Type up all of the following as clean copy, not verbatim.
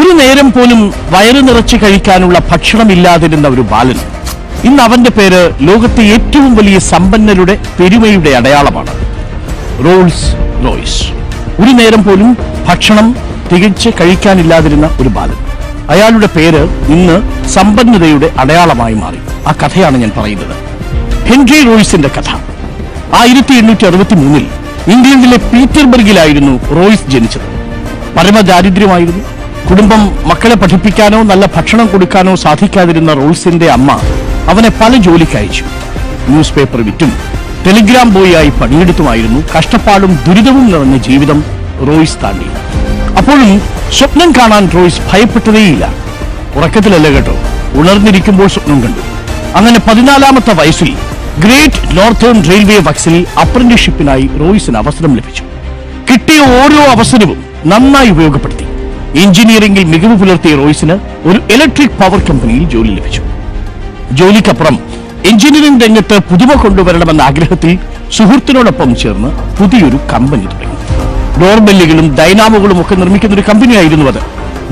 ഒരു നേരം പോലും വയറു നിറച്ച് കഴിക്കാനുള്ള ഭക്ഷണമില്ലാതിരുന്ന ഒരു ബാലൻ. ഇന്ന് അവന്റെ പേര് ലോകത്തെ ഏറ്റവും വലിയ സമ്പന്നരുടെ പെരുമയുടെ അടയാളമാണ്. Rolls Royce. ഒരു നേരം പോലും ഭക്ഷണം തികച്ച് കഴിക്കാനില്ലാതിരുന്ന ഒരു ബാലൻ. അയാളുടെ പേര് ഇന്ന് സമ്പന്നതയുടെ അടയാളമായി മാറി. ആ കഥയാണ് ഞാൻ പറയുന്നത്. ഹെൻറി റോയ്സിന്റെ കഥ. 1863 ഇംഗ്ലണ്ടിലെ പീറ്റർബർഗിലായിരുന്നു റോയ്സ് ജനിച്ചത്. പരമദാരിദ്ര്യമായിരുന്നു. കുടുംബം മക്കളെ പഠിപ്പിക്കാനോ നല്ല ഭക്ഷണം കൊടുക്കാനോ സാധിക്കാതിരുന്ന റോയ്സിന്റെ അമ്മ അവനെ പല ജോലിക്ക് അയച്ചു. ന്യൂസ് പേപ്പർ വിറ്റും ടെലിഗ്രാം ബോയായി പണിയെടുത്തുമായിരുന്നു കഷ്ടപ്പാടും ദുരിതവും നിറഞ്ഞ ജീവിതം റോയ്സ് താണ്ടി. അപ്പോഴും സ്വപ്നം കാണാൻ റോയ്സ് ഭയപ്പെട്ടതേയില്ല. ഉറക്കത്തിലല്ല കേട്ടോ, ഉണർന്നിരിക്കുമ്പോൾ സ്വപ്നം കണ്ടു. അങ്ങനെ 14-ാമത്തെ വയസ്സിൽ ഗ്രേറ്റ് നോർത്തേൺ റെയിൽവേ വർക്സിൽ അപ്രന്റീസ്ഷിപ്പിനായി റോയ്സിന് അവസരം ലഭിച്ചു. കിട്ടിയ ഓരോ അവസരവും നന്നായി ഉപയോഗപ്പെടുത്തി. എഞ്ചിനീയറിംഗിൽ മികവ് പുലർത്തിയ റോയ്സിന് ഒരു ഇലക്ട്രിക് പവർ കമ്പനിയിൽ ജോലി ലഭിച്ചു. ജോലിക്കപ്പുറം എഞ്ചിനീയറിംഗ് രംഗത്ത് പുതുമ കൊണ്ടുവരണമെന്ന ആഗ്രഹത്തിൽ സുഹൃത്തിനോടൊപ്പം ചേർന്ന് പുതിയൊരു കമ്പനി തുടങ്ങി. ഡോർബെല്ലുകളും ഡൈനാമോകളും ഒക്കെ നിർമ്മിക്കുന്ന ഒരു കമ്പനിയായിരുന്നു അത്.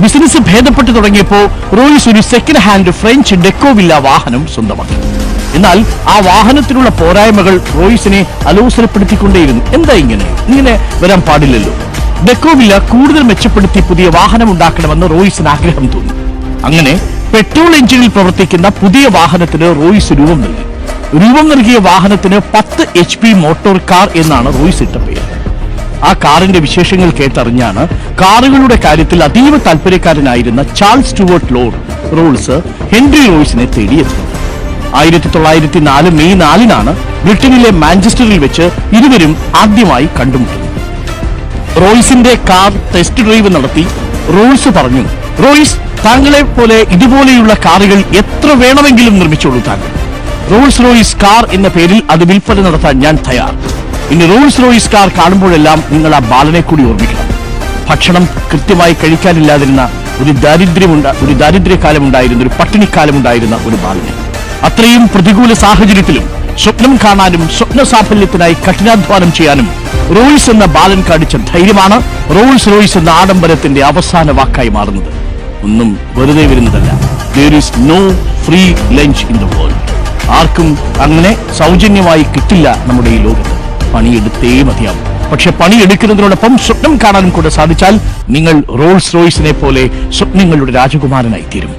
ബിസിനസ് ഭേദപ്പെട്ടു തുടങ്ങിയപ്പോൾ റോയ്സ് ഒരു സെക്കൻഡ് ഹാൻഡ് ഫ്രഞ്ച് ഡെക്കോവില്ല വാഹനം സ്വന്തമാക്കി. എന്നാൽ ആ വാഹനത്തിനുള്ള പോരായ്മകൾ റോയ്സിനെ അലോസരപ്പെടുത്തിക്കൊണ്ടേയിരുന്നു. എന്താ ഇങ്ങനെ വരാൻ പാടില്ലല്ലോ. ഡെക്കോവില്ല കൂടുതൽ മെച്ചപ്പെടുത്തി പുതിയ വാഹനം ഉണ്ടാക്കണമെന്ന് റോയ്സിന് ആഗ്രഹം തോന്നി. അങ്ങനെ പെട്രോൾ എഞ്ചിനിൽ പ്രവർത്തിക്കുന്ന പുതിയ വാഹനത്തിന് റോയ്സ് രൂപം നൽകിയ വാഹനത്തിന് 10 HP മോട്ടോർ കാർ എന്നാണ് റോയ്സ് ഇട്ട പേര്. ആ കാറിന്റെ വിശേഷങ്ങൾ കേട്ടറിഞ്ഞാണ് കാറുകളുടെ കാര്യത്തിൽ അതീവ താല്പര്യക്കാരനായിരുന്ന Charles Stewart lord Rolls Henry റോയ്സിനെ തേടിയെത്തുന്നത്. 1904 മെയ് 4-നാണ് ബ്രിട്ടനിലെ മാഞ്ചസ്റ്ററിൽ വെച്ച് ഇരുവരും ആദ്യമായി കണ്ടുമുട്ടുന്നത്. റോയ്സിന്റെ കാർ ടെസ്റ്റ് ഡ്രൈവ് നടത്തി റോൾസ് പറഞ്ഞു, റോയ്സ്, താങ്കളെ പോലെ ഇതുപോലെയുള്ള കാറുകൾ എത്ര വേണമെങ്കിലും നിർമ്മിച്ചോളൂ താങ്കൾ. റോൾസ് റോയ്സ് കാർ എന്ന പേരിൽ അത് വിൽപ്പന നടത്താൻ ഞാൻ തയ്യാർ. ഇനി റോൾസ് റോയ്സ് കാർ കാണുമ്പോഴെല്ലാം നിങ്ങൾ ആ ബാലനെ കൂടി ഓർമ്മിക്കണം. ഭക്ഷണം കൃത്യമായി കഴിക്കാനില്ലാതിരുന്ന ഒരു ദാരിദ്ര്യകാലമുണ്ടായിരുന്ന, ഒരു പട്ടിണിക്കാലമുണ്ടായിരുന്ന ഒരു ബാലനെ. അത്രയും പ്രതികൂല സാഹചര്യത്തിലും സ്വപ്നം കാണാനും സ്വപ്ന സാഫല്യത്തിനായി കഠിനാധ്വാനം ചെയ്യാനും റോയ്സ് എന്ന ബാലൻ കാണിച്ച ധൈര്യമാണ് റോൾസ് റോയ്സ് എന്ന ആഡംബരത്തിന്റെ അവസാന വാക്കായി മാറുന്നത്. ഒന്നും വെറുതെ വരുന്നതല്ല. there is no free lunch in the world. ആർക്കും അങ്ങനെ സൗജന്യമായി കിട്ടില്ല നമ്മുടെ ഈ ലോകത്ത്. പണിയെടുത്തേ മതിയാവും. പക്ഷെ പണിയെടുക്കുന്നതിനോടൊപ്പം സ്വപ്നം കാണാനും കൂടെ സാധിച്ചാൽ നിങ്ങൾ റോൾസ് റോയ്സിനെ പോലെ സ്വപ്നങ്ങളുടെ രാജകുമാരനായി തീരും.